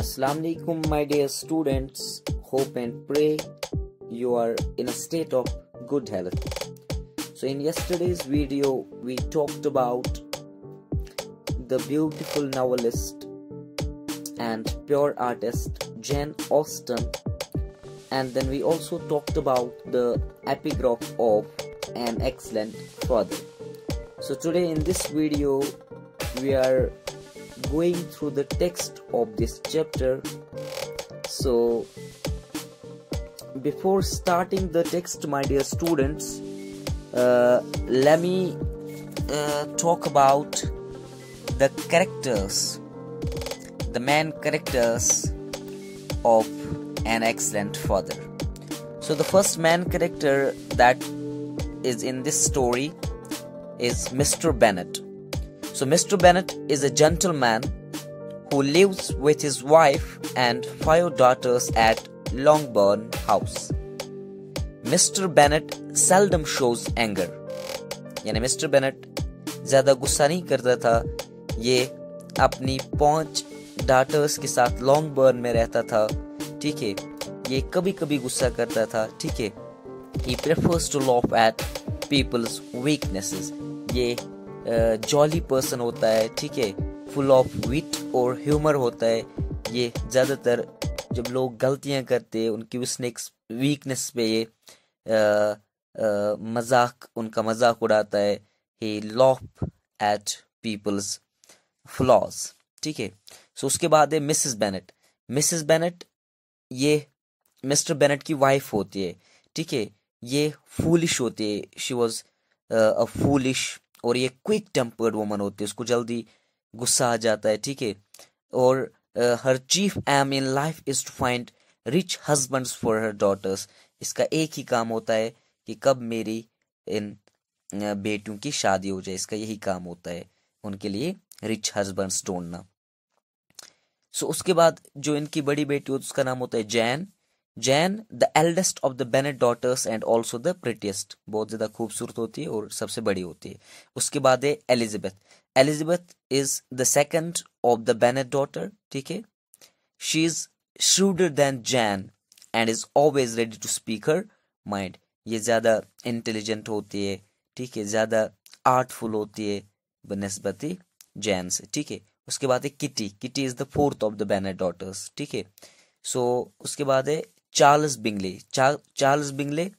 Assalamu alaikum, my dear students. Hope and pray you are in a state of good health. So in yesterday's video we talked about the beautiful novelist and pure artist Jane Austen, and then we also talked about the epigraph of An Excellent Father. So today in this video we are going through the text of this chapter. So before starting the text, my dear students, let me talk about the characters, the main characters of An Excellent Father. So the first main character that is in this story is Mr. Bennet. So Mr. Bennet is a gentleman who lives with his wife and 5 daughters at Longbourn House. Mr. Bennet seldom shows anger. यानी Mr. Bennet ज़्यादा गुस्सा नहीं करता था. ये अपनी 5 daughters के साथ लॉन्गबर्न में रहता था. ठीक है, ये कभी-कभी गुस्सा करता था. ठीक है, he prefers to laugh at people's weaknesses. ये जॉली पर्सन होता है. ठीक है, फुल ऑफ विट और ह्यूमर होता है. ये ज़्यादातर जब लोग गलतियां करते हैं उनकी वीकनेस पे ये उनका मजाक उड़ाता है. He laugh at peoples flaws. ठीक है. सो उसके बाद है मिसेस बेनेट. मिसेस बेनेट ये मिस्टर बेनेट की वाइफ होती है. ठीक है, ये फूलिश होती है. शी वॉज अ फूलिश, और ये क्विक टेम्पर्ड वुमन होती है. उसको जल्दी गुस्सा आ जाता है. ठीक है, और her chief aim in life is to find rich husbands for her daughters. इसका एक ही काम होता है कि कब मेरी इन बेटियों की शादी हो जाए. इसका यही काम होता है, उनके लिए रिच हस्बैंड्स ढूंढना. सो उसके बाद जो इनकी बड़ी बेटी होती है उसका नाम होता है Jane. Jane the eldest of the Bennet daughters and also the prettiest. बहुत ज्यादा खूबसूरत होती है और सबसे बड़ी होती है. उसके बाद है Elizabeth. Elizabeth is the second of the Bennet daughter. ठीक है, she is shrewder than Jane and is always ready to speak her mind. ये ज्यादा इंटेलिजेंट होती है. ठीक है, ज्यादा आर्टफुल होती है बनस्बती जैन से. ठीक है, उसके बाद है Kitty. Kitty is the fourth of the Bennet daughters. ठीक है, सो उसके बाद है Charles Bingley. Charles Bingley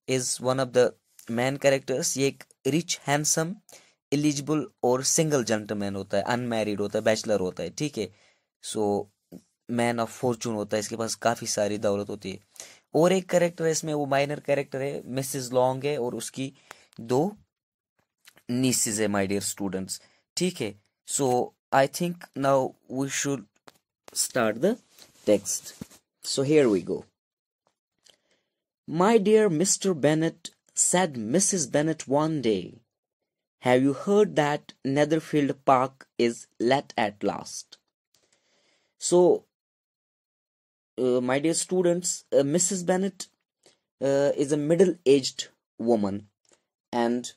is one of the main characters. ये एक रिच हैंडसम एलिजिबल और सिंगल जेंटलमैन होता है. अनमैरिड होता है, बैचलर होता है. ठीक है, सो मैन ऑफ फॉर्चून होता है. इसके पास काफी सारी दौलत होती है. और एक कैरेक्टर है इसमें, वो माइनर कैरेक्टर है, मिसेस लॉन्ग है, और उसकी 2 नीसेस है माय डियर स्टूडेंट्स. ठीक है, so I think now we should start the text. So here we go. My dear Mr. Bennet, said Mrs. Bennet one day, have you heard that Netherfield Park is let at last? So, my dear students, Mrs. Bennet is a middle-aged woman, and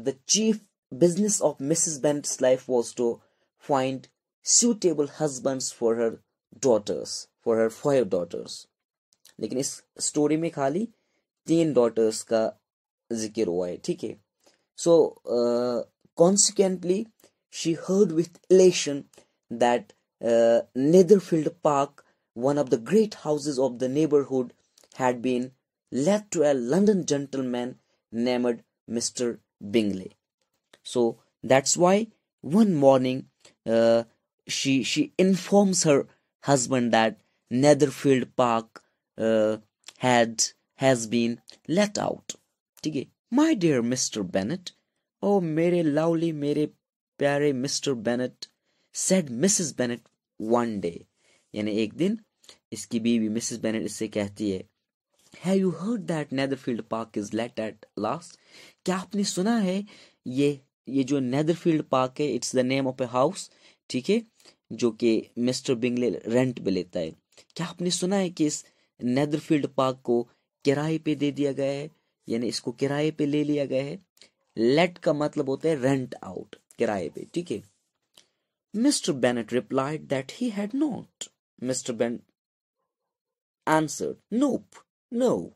the chief business of Mrs. Bennet's life was to find suitable husbands for her daughters, for her 5 daughters. लेकिन इस story में खाली 3 daughters का जिक्र हुआ है. ठीक है, so consequently she heard with elation that Netherfield Park, one of the great houses of the neighborhood, had been let to a London gentleman named Mr. Bingley. So that's why one morning she informs her husband that Netherfield Park has been let out. ठीक है, my dear Mr. Bennet, oh मेरे lovely, मेरे प्यारे Mr. Bennet, said Mrs. Bennet one day. यानी एक दिन इसकी बीवी Mrs. Bennet इससे कहती है, have you heard that Netherfield Park is let at last? क्या आपने सुना है ये जो Netherfield Park है, it's the name of a house. ठीक है, जो कि मिस्टर बिंगले रेंट पे लेता है. क्या आपने सुना है कि इस नेदरफील्ड पार्क को किराए पे दे दिया गया है, यानी इसको किराए पे ले लिया गया है. लेट का मतलब होता है रेंट आउट, किराए पे. ठीक है, Mr. Bennet replied that he had not. Mr. Bennet answered, Nope, no,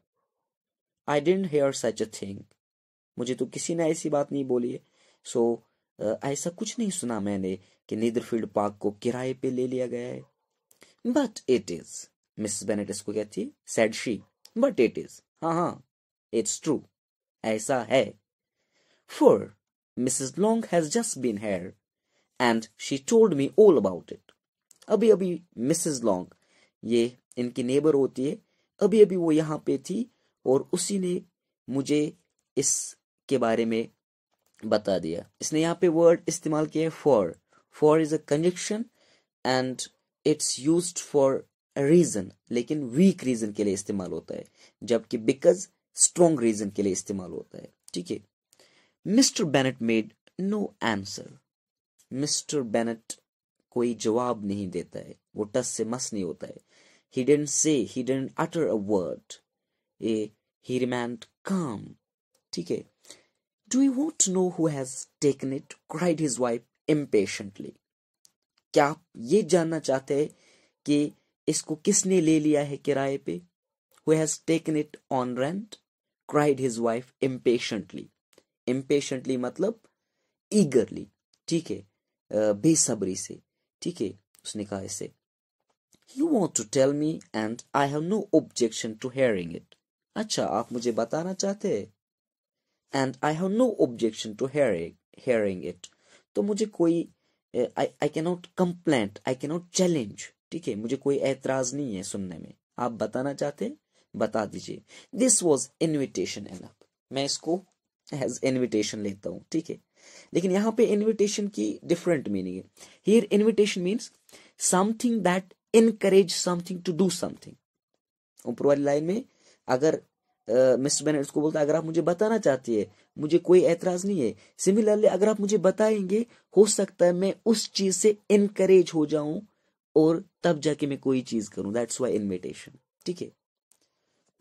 I didn't hear such a thing. मुझे तो किसी ने ऐसी बात नहीं बोली है. So ऐसा कुछ नहीं सुना मैंने कि नीदरफील्ड पार्क को किराए पे ले लिया गया है. But it is. Mrs Bennett इसको कहती, said she. But it is. हाँ, it's true. ऐसा है. For Mrs. Long has just been here and she told me all about it. अभी अभी मिसेस लॉन्ग, ये इनकी नेबर होती है, अभी अभी वो यहाँ पे थी और उसी ने मुझे इसके बारे में बता दिया. इसने यहाँ पे वर्ड इस्तेमाल किया है for. For is a conjunction and it's used for reason, लेकिन वीक रीजन के लिए इस्तेमाल होता है, जबकि बिकॉज स्ट्रॉन्ग रीजन के लिए इस्तेमाल होता है. ठीक है. Mr Bennet made no answer. Mr Bennet कोई जवाब नहीं देता है, वो टस से मस नहीं होता है. He didn't say, he didn't utter a word. He remained calm. ठीक है. Do you want to know who has taken it? Cried his wife impatiently. क्या आप ये जानना चाहते हैं कि इसको किसने ले लिया है किराए पे? Who has taken it on rent? Cried his wife impatiently. Impatiently मतलब eagerly. ठीक है, बेसब्री से. ठीक है, उसने कहा इसे. You want to tell me and I have no objection to hearing it. अच्छा, आप मुझे बताना चाहते हैं? And I have no objection to hearing it. तो मुझे कोई I cannot complain, I cannot challenge. ठीक है, मुझे कोई ऐतराज नहीं है सुनने में. आप बताना चाहते हैं, बता दीजिए. This was invitation enough. मैं इसको as invitation लेता हूँ. ठीक है, लेकिन यहाँ पे invitation की different meaning है. Here invitation means something that encourage something to do something. ऊपर वाली लाइन में अगर मिस्टर बेनेट को बोलता है अगर आप मुझे बताना चाहती है, मुझे कोई ऐतराज नहीं है. सिमिलरली अगर आप मुझे बताएंगे, हो सकता है मैं उस चीज से इनकरेज हो जाऊं और तब जाके मैं कोई चीज करूं. That's why invitation. ठीक है.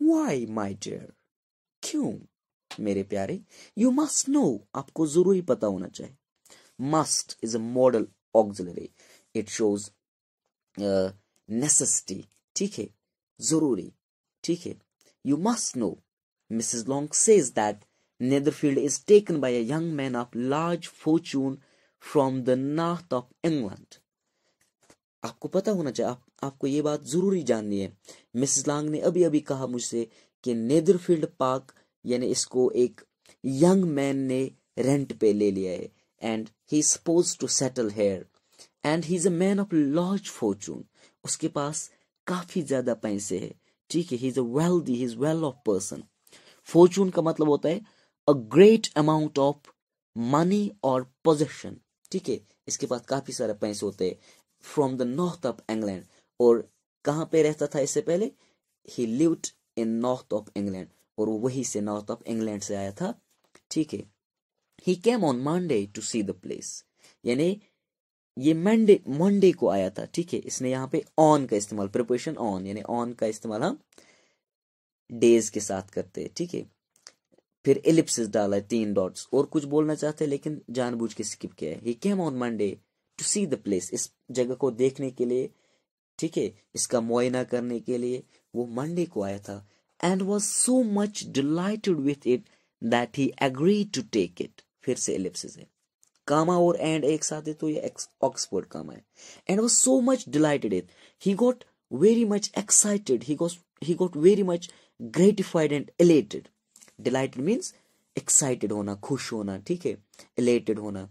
व्हाई माय डियर, क्यों मेरे प्यारे. यू मस्ट नो, आपको जरूरी पता होना चाहिए. Must is a model auxiliary. It shows necessity. ठीक है, जरूरी. ठीक है. You must know, Mrs. Long says that Netherfield is taken by a young man of large fortune from the north of England. आपको पता होना चाहिए, आपको ये बात जरूरी जाननी है. मिसेस लॉन्ग ने अभी अभी कहा मुझसे कि नेदरफील्ड पार्क यानी इसको एक यंग मैन ने रेंट पे ले लिया है. And he is supposed to settle here and he is a man of large fortune. उसके पास काफी ज्यादा पैसे हैं. ठीक है, he is a wealthy, he is well off person. Fortune का मतलब होता है a great amount of money और पोजेशन. ठीक है, इसके पास काफी सारे पैसे होते हैं. From the north of England. और कहां पे रहता था इससे पहले? ही lived in north of England, और वो वही से नॉर्थ ऑफ इंग्लैंड से आया था. ठीक है. He came on Monday to see the place. यानी ये मंडे को आया था. ठीक है, इसने यहाँ पे ऑन का इस्तेमाल, प्रिपोजिशन ऑन, यानी ऑन का इस्तेमाल हम डेज के साथ करते हैं. ठीक है. फिर एलिप्सिस डाला है, 3 डॉट्स, और कुछ बोलना चाहते हैं लेकिन जानबूझ के स्किप किया है. He came on Monday to see the place. इस जगह को देखने के लिए, ठीक है, इसका मुआयना करने के लिए वो मंडे को आया था. And was so much delighted with it that he agreed to take it. फिर से एलिप्सिस है, कामा और एंड एक साथ है तो ये ऑक्सफोर्ड कामा है. And was so much dilated it, he got very much excited, he got very much gratified and elated. Dilated means excited होना, खुश होना. ठीक है, एलेटेड होना.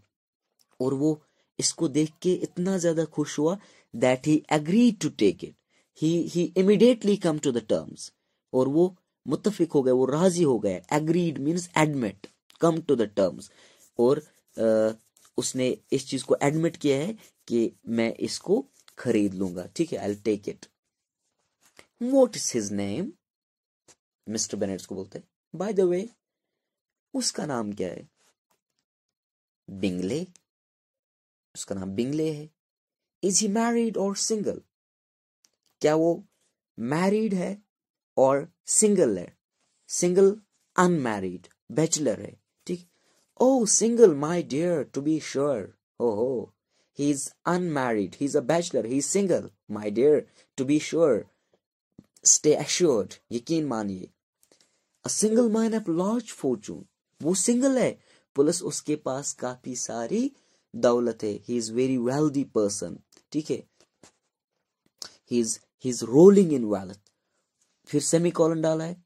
और वो इसको देख के इतना ज्यादा खुश हुआ that he agreed to take it. He immediately come to the terms. और वो मुत्तफिक हो गए, वो राजी हो गए. Agreed means admit, come to the terms. और उसने इस चीज को एडमिट किया है कि मैं इसको खरीद लूंगा. ठीक है, I will take it. What is his name. Mr Bennet को बोलते हैं, बाय द वे उसका नाम क्या है? बिंगले. उसका नाम बिंगले है. इज ही मैरिड और सिंगल. क्या वो मैरिड है और सिंगल है? सिंगल, अनमैरिड, बैचलर है. ठीक. Oh, single, my dear, to be sure. Oh, he is unmarried. He is a bachelor. He is single, my dear, to be sure, stay assured, यकीन मानिए। A single man of large fortune, वो single है plus उसके पास काफी सारी दौलत है, he is very wealthy person, ठीक है, he is rolling in wealth. फिर सेमीकोलन डाला है,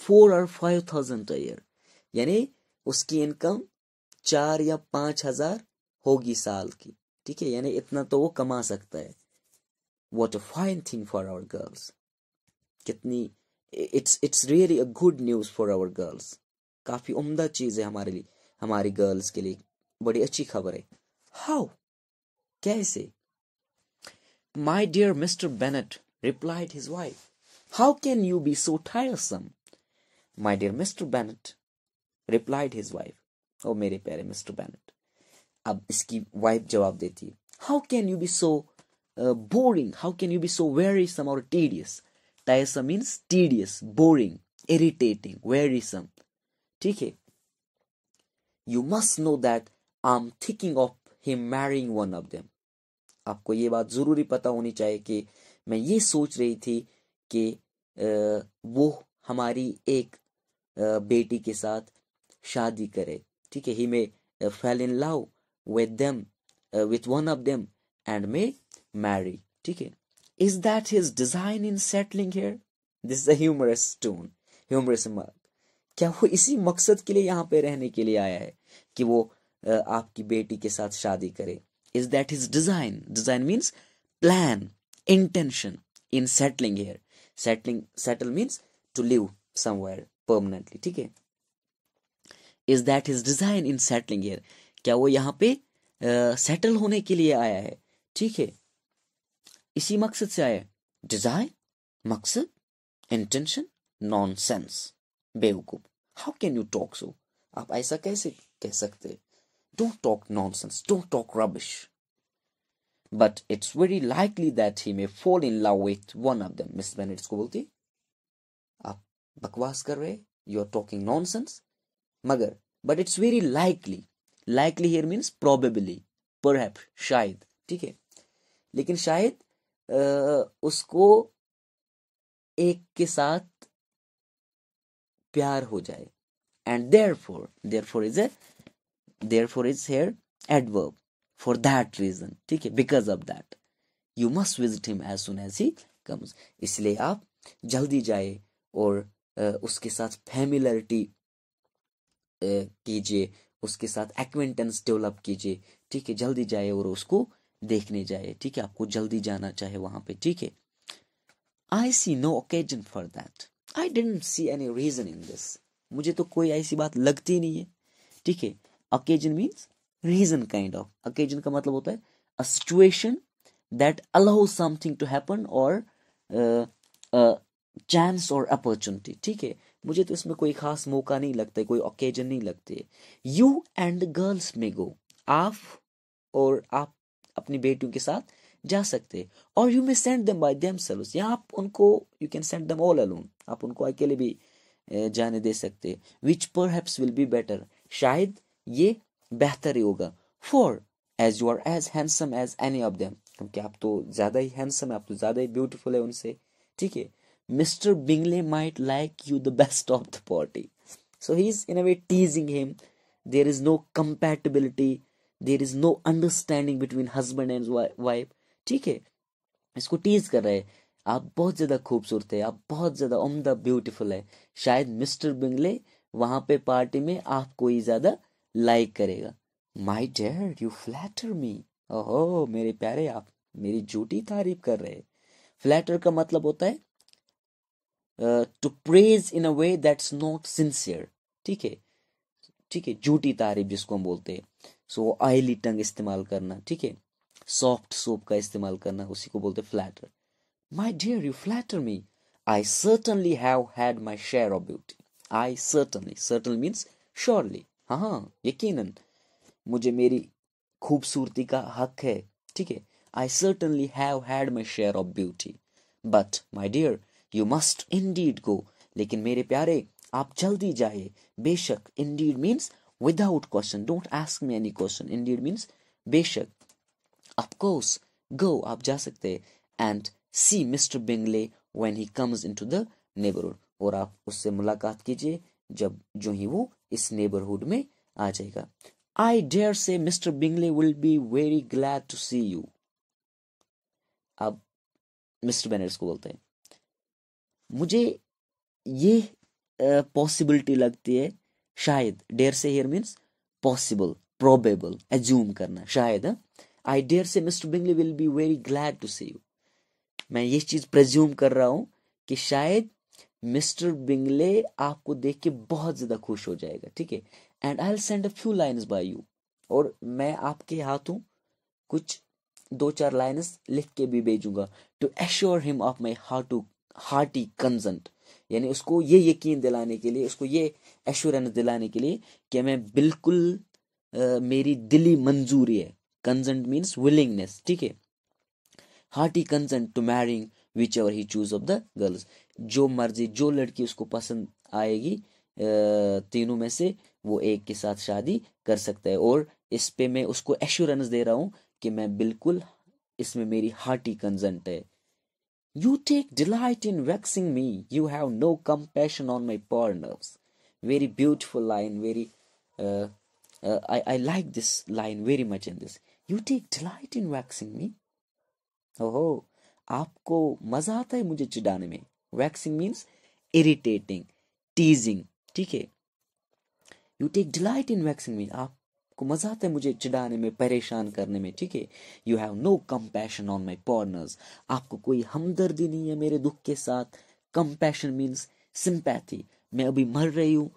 4 or 5,000 a year, यानी उसकी इनकम 4 या 5,000 होगी साल की, ठीक है, यानी इतना तो वो कमा सकता है। What a fine thing for our girls, कितनी, it's really a good news for our girls, काफी उम्दा चीज है हमारे लिए, हमारी गर्ल्स के लिए बड़ी अच्छी खबर है। How, कैसे? My dear Mr. Bennet, replied his wife, how can you be so tiresome? My dear Mr. Bennet, replied his wife, ओ मेरे प्यारे मिस्टर बेनेट। अब इसकी वाइफ जवाब देती है, how can you be so boring, how can you be so wearisome और tedious. Tiresome means tedious, boring, irritating, wearisome, ठीक है। You must know that I am thinking of him marrying one of them, आपको ये बात जरूरी पता होनी चाहिए कि मैं ये सोच रही थी कि वो हमारी एक बेटी के साथ शादी करे, ठीक है। He may fall in love with them, with one of them and may marry, ठीक है। Is that his design in settling here, this is a humorous tone, humorous remark. क्या वो इसी मकसद के लिए यहाँ पे रहने के लिए आया है कि वो आपकी बेटी के साथ शादी करे? Is that his design, design means plan, intention in settling here, settling, settle means to live somewhere permanently, ठीक है। Is that his design in settling here, क्या वो यहाँ पे सेटल होने के लिए आया है, ठीक है, इसी मकसद से आया है। डिजाइन, मकसद, इंटेंशन, नॉनसेंस, बेवकूफ। How can you talk so, आप ऐसा कैसे कह सकते? Don't talk nonsense, don't talk rubbish, but it's very likely that he may fall in love with one of them. Miss Bennett को बोलती, आप बकवास कर रहे, यू आर टॉकिंग नॉनसेंस, मगर but it's very likely, likely here means probably, perhaps, शायद, ठीक है, लेकिन शायद उसको एक के साथ प्यार हो जाए। And therefore is here adverb, for that reason, ठीक है, because of that you must visit him as soon as he comes, इसलिए आप जल्दी जाए और उसके साथ फैमिलरिटी कीजिए, उसके साथ एक्वेंटेंस डेवलप कीजिए, ठीक है, जल्दी जाए और उसको देखने जाए, ठीक है, आपको जल्दी जाना चाहे वहां पे, ठीक है। I see no occasion for that, I didn't see any reason in this, मुझे तो कोई ऐसी बात लगती नहीं है, ठीक है। Occasion means reason, kind of, occasion का मतलब होता है a situation that allows something to happen और चांस और अपॉर्चुनिटी, ठीक है, मुझे तो इसमें कोई खास मौका नहीं लगता है, कोई ओकेजन नहीं लगती है। यू एंड गर्ल्स में गो, आप और आप अपनी बेटियों के साथ जा सकते, और you may send them by themselves, या आप उनको, you can send them all alone, आप उनको अकेले भी जाने दे सकते, which perhaps will be better, शायद ये बेहतर ही होगा। For as you are as handsome as any of them, क्योंकि आप तो ज्यादा ही हैंडसम है, आप तो ज्यादा ही ब्यूटीफुल है उनसे, ठीक है। Mr Bingley might like you the best of the party, so he is in a way teasing him, there is no compatibility, there is no understanding between husband and wife, ठीक है, इसको tease कर रहे हैं, आप बहुत ज्यादा खूबसूरत है, आप बहुत ज्यादा उम्दा ब्यूटीफुल है, शायद मिस्टर बिंगले वहां पे पार्टी में आपको ही ज्यादा लाइक करेगा। माई डियर यू फ्लैटर मी, ओहो मेरे प्यारे, आप मेरी झूठी तारीफ कर रहे हैं। फ्लैटर का मतलब होता है to praise in a way that's not sincere, ठीक है, ठीक है, झूठी तारीफ जिसको हम बोलते हैं। सो ऑयली टंग इस्तेमाल करना, ठीक है, सॉफ्ट सोप का इस्तेमाल करना, उसी को बोलते flatter. My dear you flatter me, I certainly have had my share of beauty, I certainly, certainly means surely, हाँ यकीनन मुझे मेरी खूबसूरती का हक है, ठीक है। I certainly have had my share of beauty, but my dear you must indeed go, लेकिन मेरे प्यारे आप जल्दी जाइए, बेशक, indeed means without question, don't ask me any question, indeed means बेशक, ऑफ कोर्स, गो आप जा सकते हैं, and see Mr. Bingley when he comes into the neighborhood. और आप उससे मुलाकात कीजिए जब जो ही वो इस neighborhood में आ जाएगा. I dare say Mr. Bingley will be very glad to see you. अब मिस्टर बेनेट को बोलते हैं, मुझे ये पॉसिबिलिटी लगती है, शायद. Dare say here means possible, probable, assume करना, शायद. I dare say Mr Bingley will be very glad to see you. मैं ये चीज प्रेज्यूम कर रहा हूं कि शायद मिस्टर बिंगले आपको देख के बहुत ज्यादा खुश हो जाएगा. ठीक है. And I will send a few lines by you. और मैं आपके हाथों कुछ 2-4 लाइन्स लिख के भी भेजूंगा. To assure him of my hearty consent. यानी उसको ये यकीन दिलाने के लिए, उसको ये एश्योरेंस दिलाने के लिए कि मैं बिल्कुल मेरी दिली मंजूरी है. Consent means willingness. ठीक है. Hearty consent to marrying whichever he choose of the girls. जो मर्जी, जो लड़की उसको पसंद आएगी तीनों में से वो एक के साथ शादी कर सकता है. और इस पे मैं उसको एश्योरेंस दे रहा हूं कि मैं बिल्कुल, इसमें मेरी हार्टी कंसेंट है. You take delight in vexing me. You have no compassion on my poor nerves. Very beautiful line. Very, I like this line very much in this. You take delight in vexing me. Oh, आपको मजा आता है मुझे चिढ़ाने में. Vexing means irritating, teasing. ठीक है. You take delight in vexing me. आपको मजा आता है मुझे चिढ़ाने में, परेशान करने में. ठीक है. You have no compassion on my poor nerves. आपको कोई हमदर्दी नहीं है मेरे दुख के साथ. Compassion means sympathy. मैं अभी मर रही हूँ.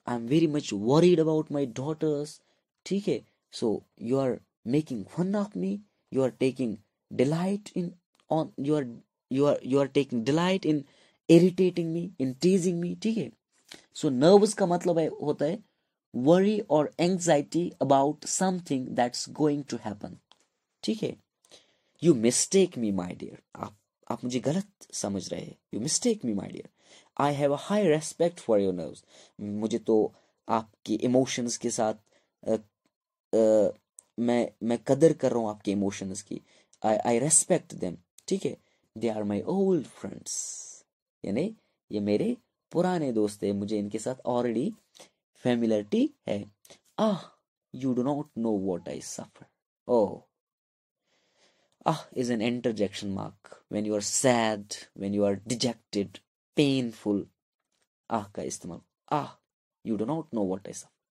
I am very much worried about my daughters. ठीक है. So you are making fun of me. You are taking delight in on you are taking delight in irritating me, in teasing me. ठीक है. So nervous का मतलब है, होता है worry or anxiety about something that's going to happen. ठीक है. You mistake me, my dear. आप मुझे गलत समझ रहे हैं. You mistake me, my dear. I have a high respect for your nerves. मुझे तो आपके emotions के साथ मैं कदर कर रहा हूँ आपके emotions की. I respect them. ठीक है. They are my old friends. यानी ये मेरे पुराने दोस्त हैं. मुझे इनके साथ already familiarity है. You do not know what I suffer. Is an interjection mark when you are sad, when you are dejected, painful. का इस्तेमाल. You do not know what I suffer.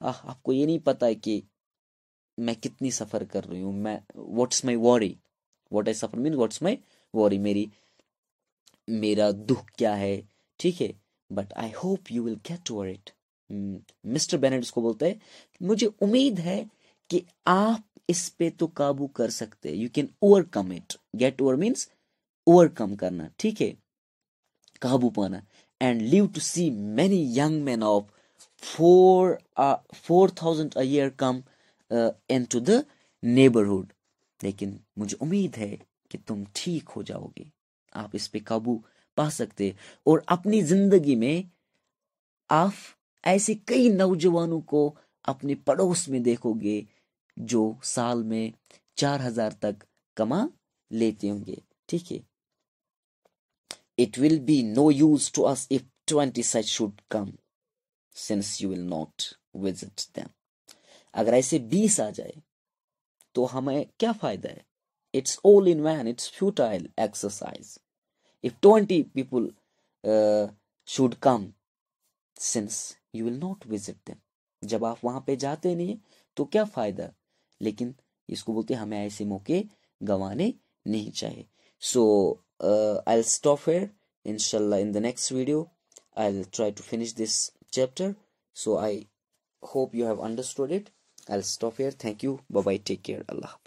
आपको ये नहीं पता है कि मैं कितनी सफर कर रही हूँ. मैं what's my worry. What I suffer means what's my worry. मेरा दुख क्या है. ठीक है. But I hope you will get over it. Mister Bennett इसको बोलते हैं, मुझे उम्मीद है कि आप इस पे तो काबू कर सकते हैं. You can overcome it. Get over means overcome करना. ठीक है. काबू पाना. And live to see many young man of 4,000 a year come into the neighborhood. लेकिन मुझे उम्मीद है कि तुम ठीक हो जाओगे. आप इस पे काबू पा सकते. और अपनी जिंदगी में आप ऐसे कई नौजवानों को अपने पड़ोस में देखोगे जो साल में 4,000 तक कमा लेते होंगे. ठीक है. It will be no use to us if 20 such should come, since you will not visit them. अगर ऐसे 20 आ जाए तो हमें क्या फायदा है. It's all in vain. It's futile exercise. If 20 people should come, since you will not visit them. जब आप वहां पे जाते नहीं तो क्या फायदा. लेकिन इसको बोलते हैं हमें ऐसे मौके गंवाने नहीं चाहिए. So I'll stop here. Inshallah, in the next video I'll try to finish this chapter. So I hope you have understood it. I'll stop here. Thank you. Bye bye. Take care. Allah.